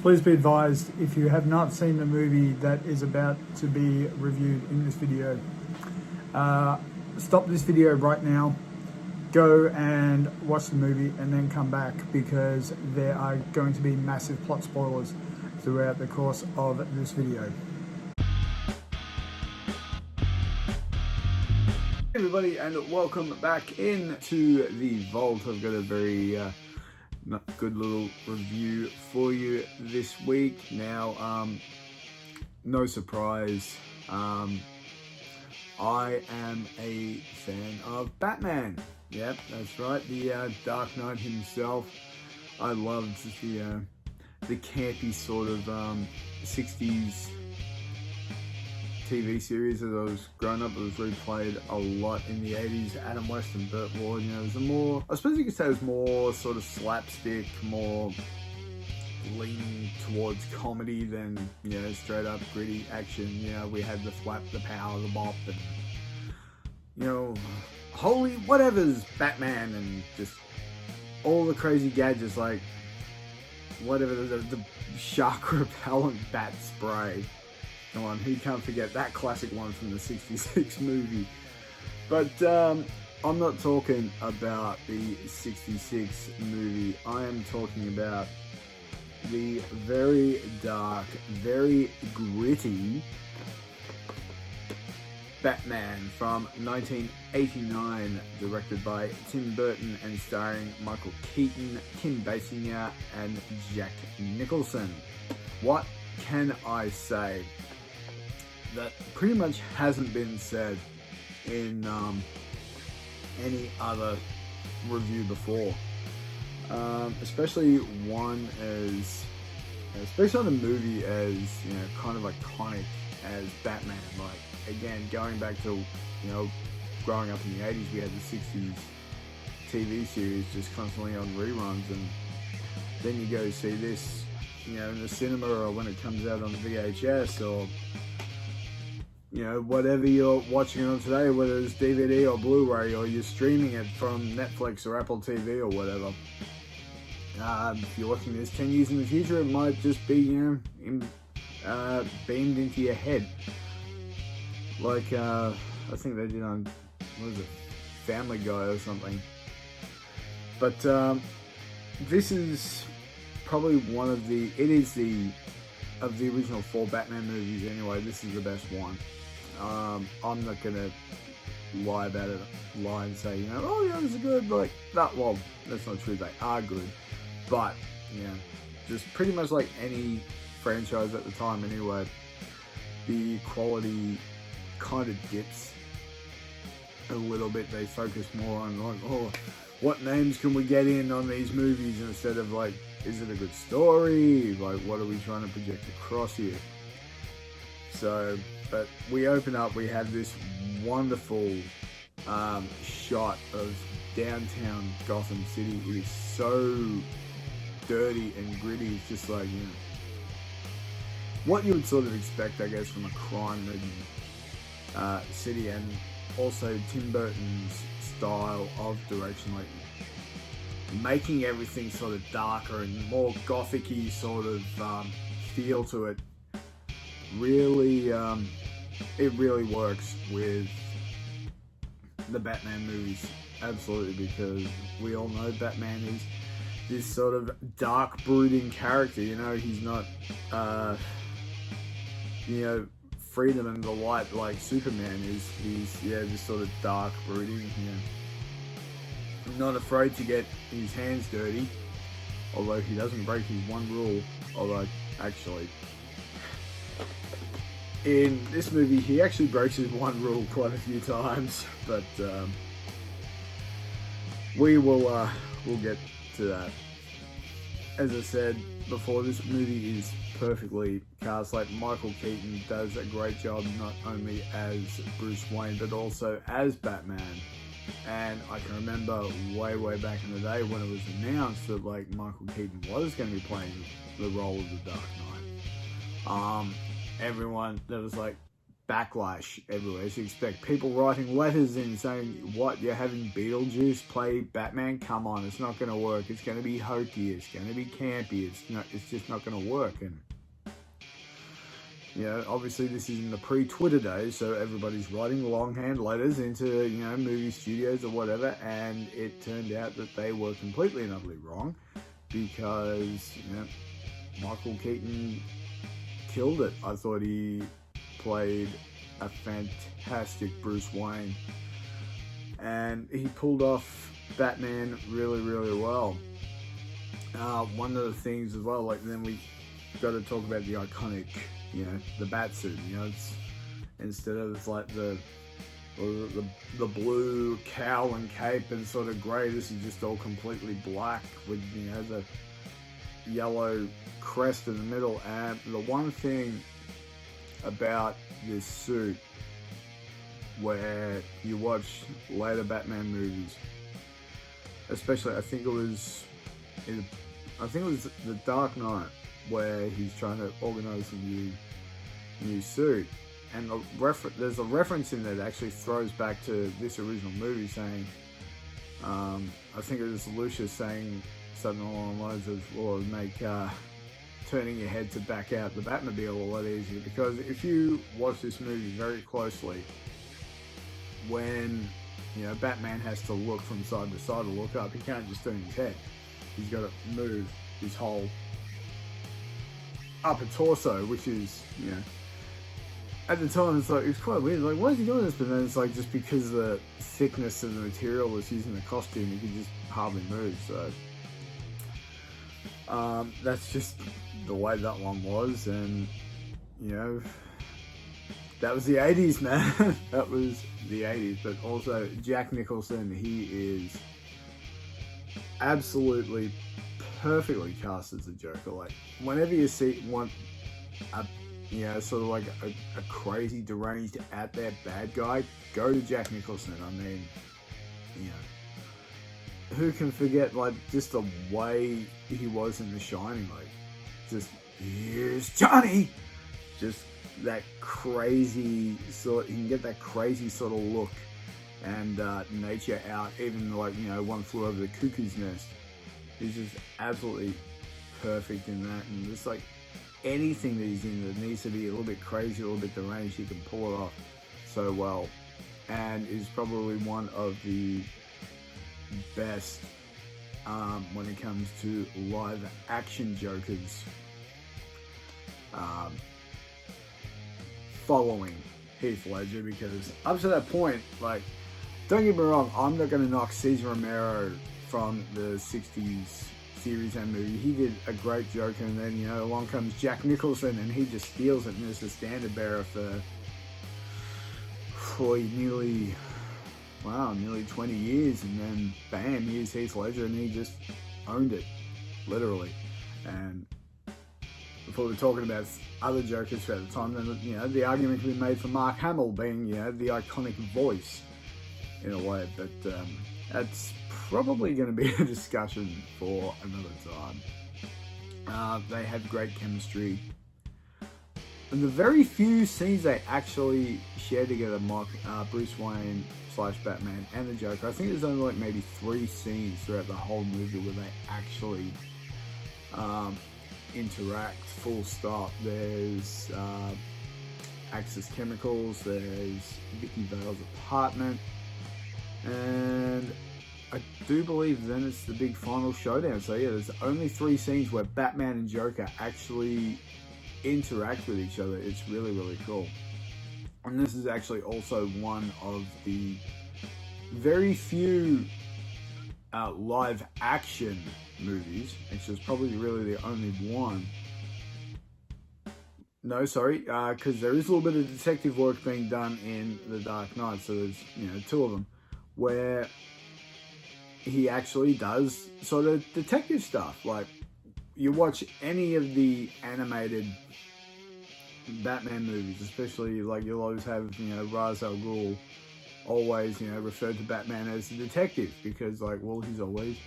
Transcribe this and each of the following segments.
Please be advised, if you have not seen the movie that is about to be reviewed in this video, stop this video right now, go and watch the movie and then come back, because there are going to be massive plot spoilers throughout the course of this video. Hey everybody, and welcome back into the vault. I've got a very good little review for you this week. Now, no surprise, I am a fan of Batman. Yep, that's right, the Dark Knight himself. I loved the campy sort of 60s TV series as I was growing up. It was replayed a lot in the 80s. Adam West and Burt Ward, it was a more, I suppose you could say it was more sort of slapstick, more leaning towards comedy than, straight up gritty action. We had the flap, the power, the bop, and, holy whatever's Batman, and just all the crazy gadgets, like whatever, the shark repellent bat spray. Come on, who can't forget that classic one from the 66 movie? But I'm not talking about the 66 movie. I am talking about the very dark, very gritty Batman from 1989, directed by Tim Burton and starring Michael Keaton, Kim Basinger, and Jack Nicholson. What can I say that pretty much hasn't been said in any other review before? Especially on the movie as, kind of iconic as Batman. Like, again, going back to, growing up in the 80s, we had the 60s TV series just constantly on reruns, and then you go see this, in the cinema, or when it comes out on VHS, or whatever you're watching it on today, whether it's DVD or Blu-ray, or you're streaming it from Netflix or Apple TV or whatever. If you're watching this 10 years in the future, it might just be, beamed into your head. Like, I think they did on, Family Guy or something. But, this is probably of the original 4 Batman movies anyway, this is the best one. I'm not gonna lie and say, oh yeah, this is good, like that. Well, that's not true, they are good, but just pretty much like any franchise at the time anyway, the quality kind of dips a little bit. They focus more on like, oh, what names can we get in on these movies, instead of like, is it a good story? Like, what are we trying to project across here? So, but we open up, we have this wonderful shot of downtown Gotham City. It is so dirty and gritty. It's just like, what you would sort of expect, I guess, from a crime-ridden city, and also Tim Burton's style of direction, like making everything sort of darker and more gothic-y sort of feel to it. Really, it really works with the Batman movies, absolutely, because we all know Batman is this sort of dark, brooding character. He's not, freedom and the light like Superman is. He's, this sort of dark, brooding, not afraid to get his hands dirty, although he doesn't break his one rule. Although, actually, in this movie, he actually breaks his one rule quite a few times, but we'll get to that. As I said before, this movie is perfectly cast. Like, Michael Keaton does a great job, not only as Bruce Wayne, but also as Batman. And I can remember way back in the day when it was announced that like Michael Keaton was going to be playing the role of the Dark Knight. Everyone that was like, backlash everywhere. So you expect people writing letters in saying, what, you're having Beetlejuice play Batman? Come on, it's not going to work. It's going to be hokey. It's going to be campy. It's just not going to work. And, you know, obviously this is in the pre-Twitter days, so everybody's writing longhand letters into, you know, movie studios or whatever, and it turned out that they were completely and utterly wrong, because, you know, Michael Keaton killed it. I thought he played a fantastic Bruce Wayne, and he pulled off Batman really, really well. One of the things as well, like, then we got to talk about the iconic, you know, the Batsuit. You know, it's instead of like the blue cowl and cape and sort of grey, this is just all completely black with, you know, the yellow crest in the middle. And the one thing about this suit, where you watch later Batman movies, especially I think it was The Dark Knight, where he's trying to organize a new suit, and there's a reference in there that actually throws back to this original movie, saying, I think it was Lucius saying something along the lines of, well, make turning your head to back out the Batmobile a lot easier, because if you watch this movie very closely, when, you know, Batman has to look from side to side to look up, he can't just turn his head. He's got to move his whole upper torso, which is, you know, at the time it's like, it's quite weird, like, why is he doing this? But then it's like, just because of the thickness of the material that's used in the costume, he can just hardly move. So that's just the way that one was. And, you know, that was the 80s, man. That was the 80s. But also Jack Nicholson, he is absolutely perfectly cast as the Joker. Like, whenever you want a, you know, sort of like a crazy, deranged, out there bad guy, go to Jack Nicholson. I mean, you know, who can forget, like, just the way he was in The Shining? Like, just, here's Johnny! Just that crazy sort, you can get that crazy sort of look and nature out, even like, you know, One Flew Over the Cuckoo's Nest. He's just absolutely perfect in that, and just like anything that he's in that needs to be a little bit crazy, a little bit deranged, he can pull it off so well, and is probably one of the best when it comes to live action Jokers following Heath Ledger, because up to that point, like, don't get me wrong, I'm not going to knock Cesar Romero from the 60s series and movie. He did a great Joker, and then, you know, along comes Jack Nicholson and he just steals it and is the standard bearer for nearly 20 years, and then bam, here's Heath Ledger and he just owned it, literally. And before we're talking about other Jokers at the time, then, you know, the argument can be made for Mark Hamill being, you know, the iconic voice in a way, but that's probably going to be a discussion for another time. They had great chemistry. And the very few scenes they actually shared together, Bruce Wayne / Batman and the Joker, I think there's only like maybe 3 scenes throughout the whole movie where they actually interact, full stop. There's Axis Chemicals, there's Vicky Vale's apartment, and I do believe then it's the big final showdown. So yeah, there's only 3 scenes where Batman and Joker actually interact with each other. It's really, really cool. And this is actually also one of the very few live action movies. Actually, it's probably really the only one. No, sorry, because there is a little bit of detective work being done in The Dark Knight. So there's, you know, 2 of them where he actually does sort of detective stuff. Like, you watch any of the animated Batman movies, especially, like, you'll always have, you know, Ra's al Ghul always, you know, referred to Batman as a detective, because, like, well, he's always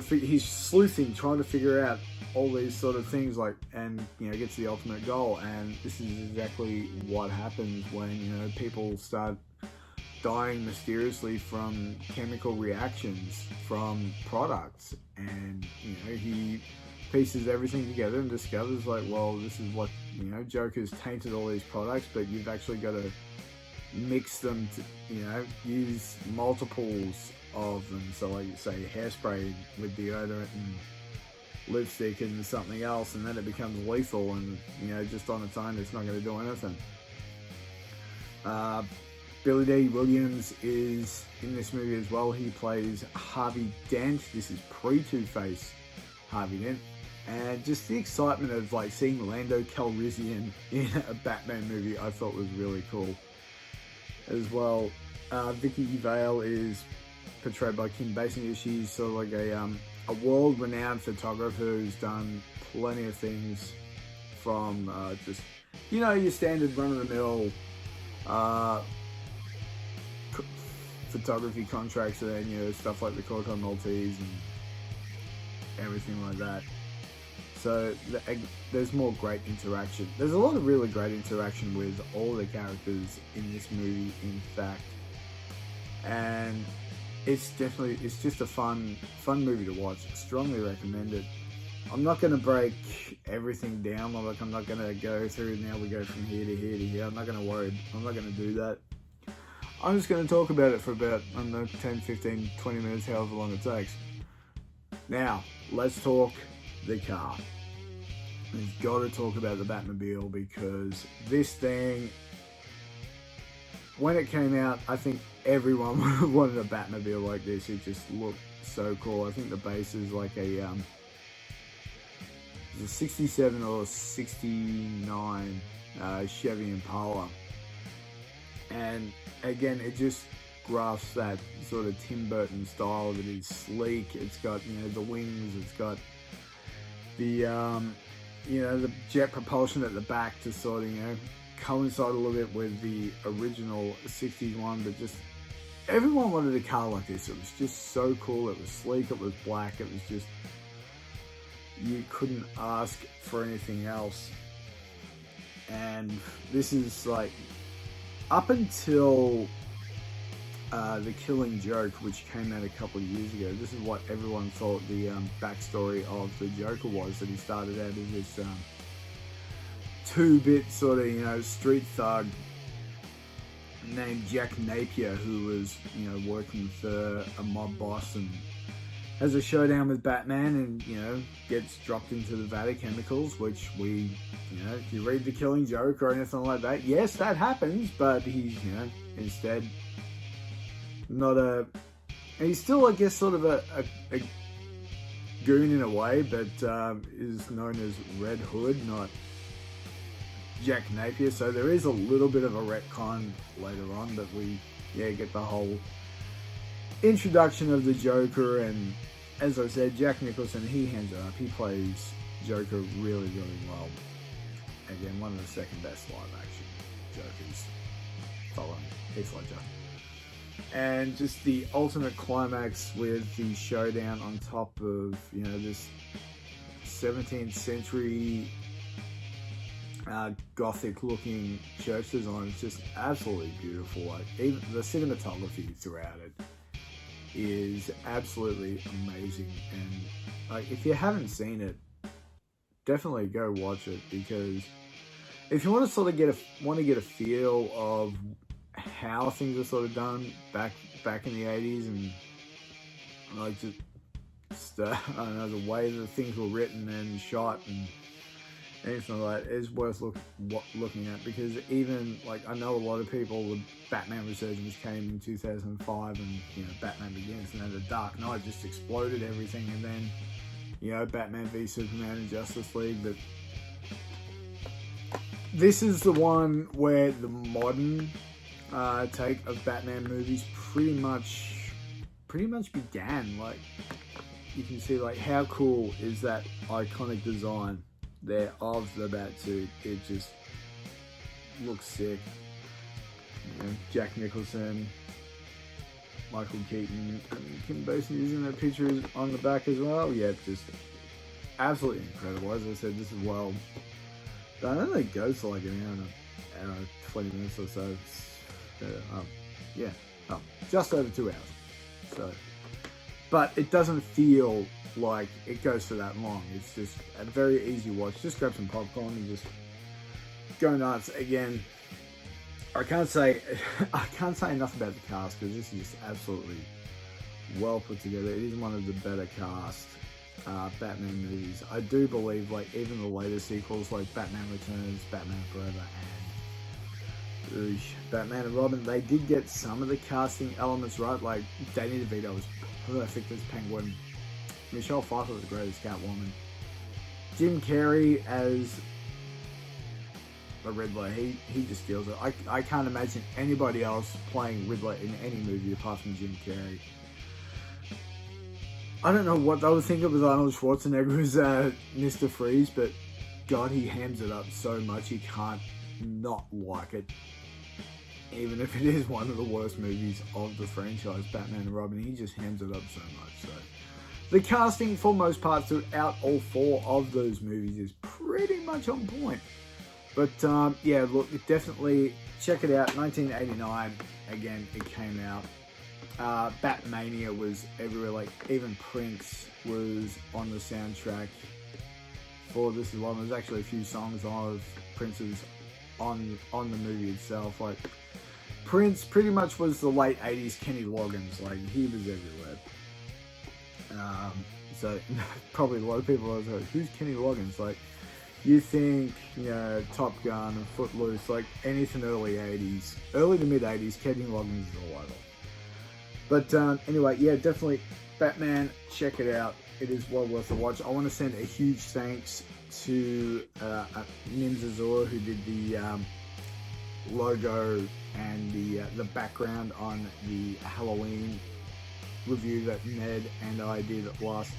he's sleuthing, trying to figure out all these sort of things, like, and get to the ultimate goal. And this is exactly what happens when people start dying mysteriously from chemical reactions from products, and he pieces everything together and discovers, like, well, this is what Joker's tainted all these products, but you've actually got to mix them to use multiples of them. So, like, say hairspray with deodorant and lipstick and something else, and then it becomes lethal, and just on its own it's not going to do anything. Billy D. Williams is in this movie as well. He plays Harvey Dent. This is pre-Two-Face Harvey Dent. And just the excitement of, like, seeing Lando Calrissian in a Batman movie, I thought was really cool as well. Vicky Vale is portrayed by Kim Basinger. She's sort of like a world-renowned photographer who's done plenty of things, from just your standard run-of-the-mill photography contracts, and then stuff like the Corton Maltese and everything like that. So there's more great interaction. There's a lot of really great interaction with all the characters in this movie, in fact. And it's just a fun movie to watch. Strongly recommend it. I'm not going to break everything down. Like, I'm not going to go through, now we go from here to here to here. I'm not going to do that. I'm just going to talk about it for about, 10, 15, 20 minutes, however long it takes. Now, let's talk the car. We've got to talk about the Batmobile, because this thing, when it came out, I think everyone wanted a Batmobile like this. It just looked so cool. I think the base is like a 67 or 69 Chevy Impala. And again, it just grasps that sort of Tim Burton style of it. Is sleek. It's got the wings. It's got the the jet propulsion at the back to sort of coincide a little bit with the original 60s one. But just everyone wanted a car like this. It was just so cool. It was sleek. It was black. It was just, you couldn't ask for anything else. And this is like, up until The Killing Joke, which came out a couple of years ago, this is what everyone thought the backstory of the Joker was, that he started out as this two-bit sort of, street thug named Jack Napier, who was, working for a mob boss and has a showdown with Batman, and, gets dropped into the vat of chemicals, which we, if you read The Killing Joke or anything like that, yes, that happens, but he's, instead not a, and he's still, I guess, sort of a goon in a way, but is known as Red Hood, not Jack Napier. So there is a little bit of a retcon later on, but we get the whole introduction of the Joker. And as I said, Jack Nicholson, he hands it up. He plays Joker really, really well. Again, one of the second best live action Jokers, following Heath Ledger. And just the ultimate climax with the showdown on top of, this 17th century gothic looking church design. It's just absolutely beautiful. Like, even the cinematography throughout it is absolutely amazing. And like, if you haven't seen it, definitely go watch it, because if you want to sort of get a feel of how things are sort of done back in the 80s, and like just I don't know, the way that things were written and shot and anything like that is worth looking at. Because even, like, I know a lot of people, the Batman Resurgence came in 2005, and Batman Begins, and then the Dark Knight just exploded everything, and then Batman v Superman and Justice League. But this is the one where the modern take of Batman movies pretty much began. Like, you can see, like, how cool is that iconic design there of the Batsuit. It just looks sick. Jack Nicholson Michael Keaton and Kim Basinger in their pictures on the back as well. Yeah, just absolutely incredible. As I said, this is well done. I don't think it goes for like an hour, 20 minutes or so. Just over 2 hours. So, but it doesn't feel like it goes for that long. It's just a very easy watch. Just grab some popcorn and just go nuts. Again, I can't say enough about the cast, because this is just absolutely well put together. It is one of the better cast Batman movies. I do believe, like, even the later sequels, like Batman Returns, Batman Forever, and Batman and Robin, they did get some of the casting elements right. Like, Danny DeVito was perfect as Penguin. Michelle Pfeiffer was great as Catwoman. Jim Carrey as the Riddler, he just kills it. I can't imagine anybody else playing Riddler in any movie apart from Jim Carrey. I don't know what they were thinking with Arnold Schwarzenegger as Mr. Freeze, but God, he hams it up so much you can't not like it. Even if it is one of the worst movies of the franchise, Batman and Robin, he just hams it up so much. So the casting, for most part, throughout all four of those movies is pretty much on point. But yeah, look, definitely check it out. 1989, again, it came out. Batmania was everywhere. Like, even Prince was on the soundtrack for this as well. There's actually a few songs of Prince's on the movie itself. Like, Prince pretty much was the late 80s Kenny Loggins. Like, he was everywhere. So probably a lot of people are like, who's Kenny Loggins? Like, you think, you know, Top Gun and Footloose, like anything early 80s, early to mid 80s, Kenny Loggins is all over. But anyway, yeah, definitely Batman, check it out. It is well worth a watch. I want to send a huge thanks to Nims Azura, who did the logo and the background on the Halloween review that Ned and I did last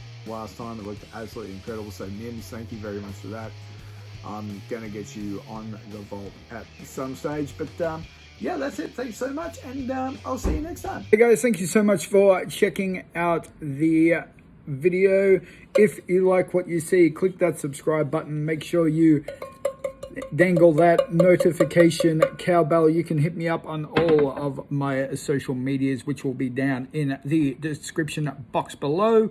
time. It looked absolutely incredible. So Nims, thank you very much for that. I'm gonna get you on the vault at some stage. But yeah, that's it. Thanks so much, and I'll see you next time. Hey guys, thank you so much for checking out the video. If you like what you see, click that subscribe button. Make sure you dangle that notification cowbell. You can hit me up on all of my social medias, which will be down in the description box below.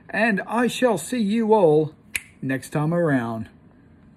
And I shall see you all next time around.